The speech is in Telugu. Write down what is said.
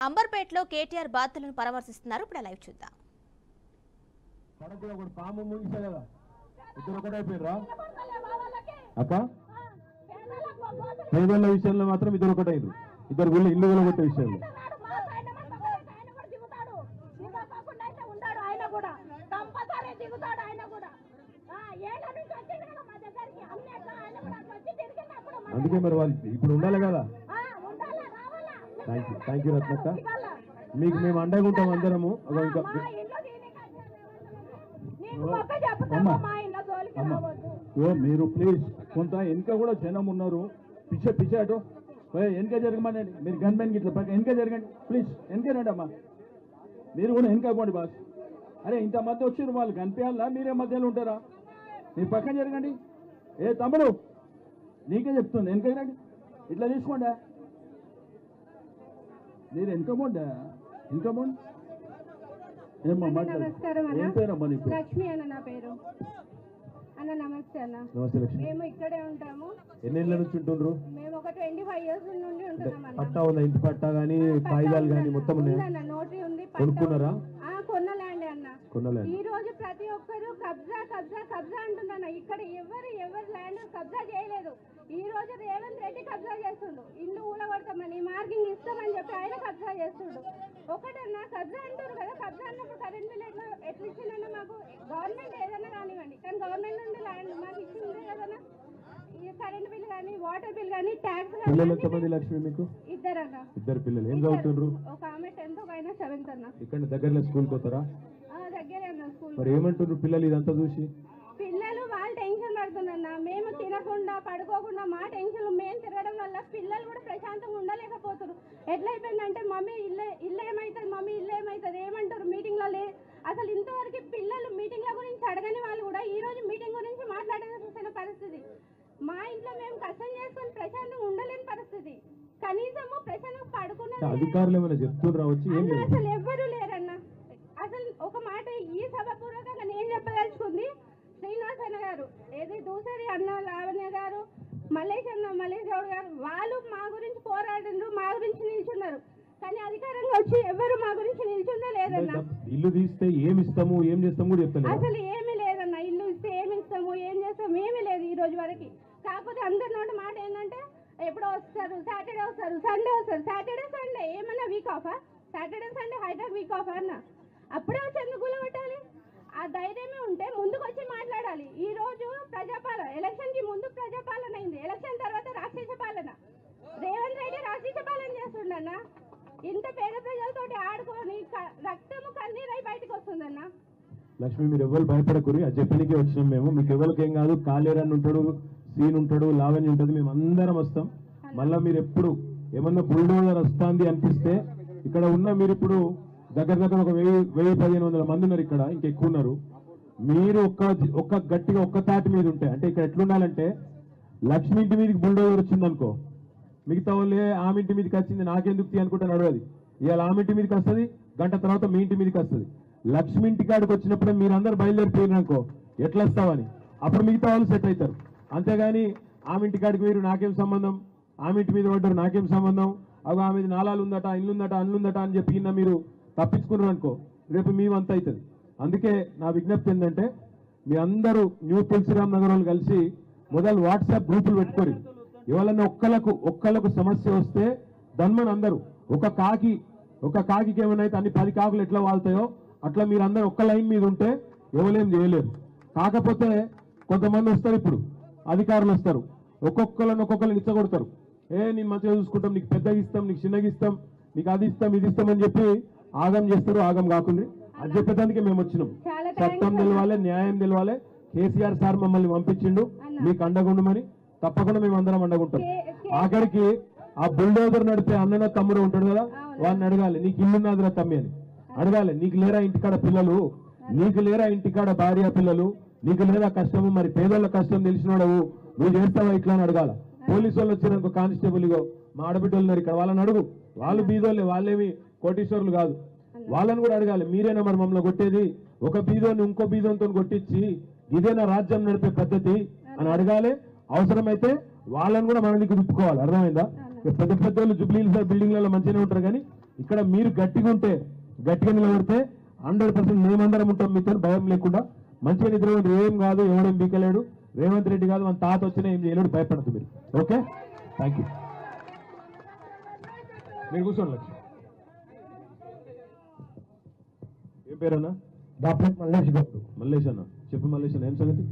అంబర్పేటలో కేటీఆర్ బాధితులను పరామర్శిస్తున్నారు. ఇప్పుడు లైవ్ చూద్దాం. పాము ముగిసే కదా ఇద్దరు ఒకటైపోయారా అక్క? పేదల విషయంలో మాత్రం ఇద్దరు ఒకటైరు. ఇద్దరు గుళ్ళు ఇల్లు కొట్టే విషయంలో అందుకే మరి వాళ్ళు ఇప్పుడు ఉండాలి కదా. థ్యాంక్ యూ రత్నక్క. మీకు మేము అండగా ఉంటాం అందరము. ఇంకా మీరు ప్లీజ్ కొంత వెనక కూడా జనం ఉన్నారు. పిచ్చే అటు వెనక జరగమనండి. మీరు గన్మెన్ ఇట్లా వెనక జరగండి ప్లీజ్. వెనకేనండి అమ్మా, మీరు కూడా వెనక పోండి బాస్. అరే ఇంత మధ్య వచ్చారు వాళ్ళు కనిపించాలా? మీరే మధ్యలో ఉంటారా? మీరు పక్కన జరగండి. ఏ తమ్ముడు నీకే చెప్తుంది వెనక రండి. ఇట్లా తీసుకోండి. మీరు వెనక పోండి. వెనక పోండి. ఏమ్మా మాట్లాడు. ఏం పేరమ్మా నీకు? లక్ష్మి అన్న నా పేరు. అన్న నమస్తే అన్న. నమస్తే లక్ష్మి. మేము ఇక్కడే ఉంటాము. ఎన్నేళ్ళ నుంచి ఉంటుండ్రు? మేము ఒక 25 years నుండి ఉంటున్నాం అన్న. పట్టా ఉందా? ఇంటి పట్టా గానీ కాయిదాలు గానీ మొత్తం ఉన్నాయా? నోటరీ ఉంది. కొనుక్కున్నారా? కొన్న ల్యాండ్ అన్న. కొన్నల్యాండ్. ఈ రోజు ప్రతి ఒక్కరు కబ్జా కబ్జా కబ్జా అంటున్నా. ఇక్కడ ఎవరు ల్యాండ్ కబ్జా చేయలేదు. ఈ రోజు రేవంత్ రెడ్డి కబ్జా చేస్తుండు. ఇల్లు ఊలగొడతామని మార్కింగ్ ఇస్తామని చెప్పి ఆయన కబ్జా చేస్తుండు. ఒకటన్నా కబ్జా అంటారు కదా. కబ్జా అన్నప్పుడు కరెంట్ బిల్ ఎట్లా ఇచ్చిందన్నా? మాకు గవర్నమెంట్ ఏదైనా కానివ్వండి, కానీ గవర్నమెంట్ నుండి ల్యాండ్ మాకు ఇచ్చింది కదన్నా. ఈ కరెంట్ బిల్ కానీ వాటర్ బిల్ కానీ ట్యాక్స్ కానీ. లక్ష్మి మీకు ఇద్దరన్నా. ఇద్దరు పిల్లలు ఏం చదువుతుండ్రు? ఒక ఆమె 10th, ఒక ఆయన 7th అన్న. ఇక్కడ దగ్గరలో స్కూల్ పోతారా? దగ్గరే అన్న స్కూల్. మరి ఏమంటుండ్రు పిల్లలు ఇదంతా చూసి? పిల్లలు వాళ్ళు టెన్షన్ పడుతున్నా. మేము తినకుండా పడుకోకుండా మా టెన్షన్ మేము తిరగడం వల్ల పిల్లలు కూడా ప్రశాంతంగా ఉండలేకపోతున్నారు. ఎట్లయిపోయిందంటే మమ్మీ ఇల్లు ఏమవుతుంది, మమ్మీ ఇల్లు ఏమవుతుంది ఏమంటారు మీటింగ్లో అసలు ఇంతవరకు పిల్లలు మీటింగ్ల గురించి అడగని వాళ్ళు కూడా ఈ రోజు మీటింగ్ గురించి మాట్లాడాల్సిన పరిస్థితి. మా ఇంట్లో మేము కష్టం చేసుకొని ప్రశాంతంగా ఉండలేని పరిస్థితి. కనీసము ప్రశాంతంగా పడుకున్న అధికారులు ఏమైనా చెప్తున్నారు? అసలు ఎవ్వరూ లేరన్న. అసలు ఒక మాట ఈ సభాపూర్వకంగా నేను చెప్పదలుచుకుంది, శ్రీనివాసన్న గారు, ఏది దూసరి అన్న లావణ్య గారు, మల్లేష్ గౌడ్ గారు, వాళ్ళు మా గురించి పోరాడినారు, మా గురించి నిల్చున్నారు. కానీ అధికారంగా వచ్చి ఎవరు మా గురించి నిల్చుందో లేదన్న. ఇల్లు తీస్తే ఏమి ఇస్తాము ఏం చేస్తాము కూడా చెప్తాను. అసలు ఏమీ లేదన్న. ఇల్లు ఇస్తే ఏమి ఇస్తాము ఏం చేస్తాము ఏమీ లేదు ఈ రోజు వరకు. కాకపోతే అందరి నోటి మాట ఏంటంటే ఎప్పుడో వస్తారు, సాటర్డే వస్తారు, సండే వస్తారు. సాటర్డే సండే ఏమన్నా వీక్ ఆఫా? Saturday Sunday Hyderabad week off అన్న. అప్పుడే వచ్చి ఎందుకు కూలగొట్టాలి? ఆ ధైర్యమే ఉంటే ముందుకు వచ్చి మాట్లాడాలి. ఈ రోజు ప్రజాపాలన, ఎలక్షన్ కి ముందు ప్రజాపాలన అయింది, ఎలక్షన్ తర్వాత రాక్షస పాలన. రేవంత్ రెడ్డి రాక్షస పాలన చేస్తుండన్న. ఇంత పేద ప్రజలతోటి ఆడుకొని రక్తము కన్నీరై బయటకు వస్తుందన్న. లక్ష్మి మీరు ఎవరు భయపడకూరి, అది చెప్పడానికి వచ్చినాం మేము. మీకు ఎవరికి ఏం కాదు. కాలేరన్ ఉంటాడు, సీన్ ఉంటాడు, లావణ్య ఉంటుంది, మేము అందరం వస్తాం. మళ్ళీ మీరు ఎప్పుడు ఏమన్నా బుల్డోజర్ వస్తుంది అనిపిస్తే ఇక్కడ ఉన్న మీరు ఇప్పుడు దగ్గర ఒక 1000-1500 మంది ఉన్నారు ఇక్కడ, ఇంకెక్కువ ఉన్నారు. మీరు ఒక్క గట్టిగా ఒక్క తాటి మీద ఉంటే, అంటే ఇక్కడ ఎట్లుండాలంటే లక్ష్మి ఇంటి మీదకి బుల్డోజర్ వచ్చింది అనుకో, మిగతా వాళ్ళే ఆమె ఇంటి మీదకి వచ్చింది నాకెందుకు అనుకుంటే నడవది. ఇవాళ ఆమె ఇంటి మీదకి వస్తుంది, గంట తర్వాత మీ ఇంటి మీదకి వస్తుంది. లక్ష్మి ఇంటి కాడికి వచ్చినప్పుడే మీరందరూ బయలుదేరిపోయినారు అనుకో, ఎట్లా వస్తావని అప్పుడు మిగతా వాళ్ళు సెట్ అవుతారు. అంతేగాని ఆమె ఇంటి కాడికి మీరు నాకేం సంబంధం, ఆమె ఇంటి మీద పడ్డారు నాకేం సంబంధం, అవి ఆమె నాలాలు ఉందట, ఇల్లుందట, అన్నుందట అని చెప్పి మీరు తప్పించుకున్నారు అనుకో, రేపు మేమంత అవుతుంది. అందుకే నా విజ్ఞప్తి ఏంటంటే మీ అందరూ న్యూ తులసిరామ్ నగర్ వాళ్ళు కలిసి మొదలు వాట్సాప్ గ్రూపులు పెట్టుకోరు. ఎవరన్నా ఒక్కళ్ళకు సమస్య వస్తే దన్మని అందరూ ఒక కాకి ఏమైనా అన్ని 10 కాకులు ఎట్లా వాళ్తాయో అట్లా మీరు అందరూ ఒక్క లైన్ మీద ఉంటే ఎవరేం చేయలేరు. కాకపోతే కొంతమంది వస్తారు, ఇప్పుడు అధికారులు వస్తారు, ఒక్కొక్కరిని ఇచ్చగొడతారు. నేను మంచిగా చూసుకుంటాం, నీకు పెద్దగా ఇస్తాం, నీకు చిన్నగా ఇస్తాం, నీకు అది ఇస్తాం ఇది ఇస్తామని చెప్పి ఆగం చేస్తారు. ఆగం కాకుండా అది చెప్పేదానికి మేము వచ్చినాం. చట్టం తెలవాలి, న్యాయం తెలవాలి. కేసీఆర్ సార్ మమ్మల్ని పంపించిండు మీకు అండగుండమని. తప్పకుండా మేము అందరం అండగుంటాం. ఆఖరికి ఆ బుల్డోజర్ నడిపే అన్నన తమ్ముడు ఉంటాడు కదా, వాడిని అడగాలి, నీకు ఇల్లున్నదిరా తమ్మి అని అడగాలి. నీకు లేరా ఇంటికాడ పిల్లలు, నీకు లేరా ఇంటికాడ భార్య పిల్లలు, నీకు లేదా కష్టము, మరి పేదోళ్ళ కష్టం తెలిసినోడవు, నువ్వు చేస్తావా ఇట్లా అని అడగాల. పోలీసు వాళ్ళు వచ్చినాక కానిస్టేబుల్ ఇగో మా ఆడబిడ్డలు ఉన్నారు ఇక్కడ, వాళ్ళని అడుగు. వాళ్ళు బీదోళ్ళే, వాళ్ళేమి కోటీశ్వరులు కాదు. వాళ్ళని కూడా అడగాలి, మీరేనా మరి మమ్మల్ని కొట్టేది? ఒక బీదోని ఇంకో బీదోనితో కొట్టించి ఇదేనా రాజ్యం నడిపే పద్ధతి అని అడగాలి. అవసరమైతే వాళ్ళని కూడా మన దగ్గర తిప్పుకోవాలి. అర్థమైందా? పెద్ద పెద్ద జుబ్లీ బిల్డింగ్లలో మంచిగానే ఉంటారు, కానీ ఇక్కడ మీరు గట్టిగా ఉంటే, గట్టిగా నిలబడితే 100% మేమందరం ఉంటాం మీతో, భయం లేకుండా మంచిగా నిద్రపోండి. ఏం కాదు, ఎవడేం బీకలేడు. రేవంత్ రెడ్డి కాదు, మన తాత వచ్చినా ఏం చేయలేడు, భయపడద్దు మీరు. Okay, thank you. మీరు కూర్చోండి లక్ష్మి. ఏం పేరన్నా? డాక్టర్ మల్లేష్ గౌడ్. మల్లేష్ అన్న, చెప్పు మల్లేష్ అన్న, ఏం సంగతి?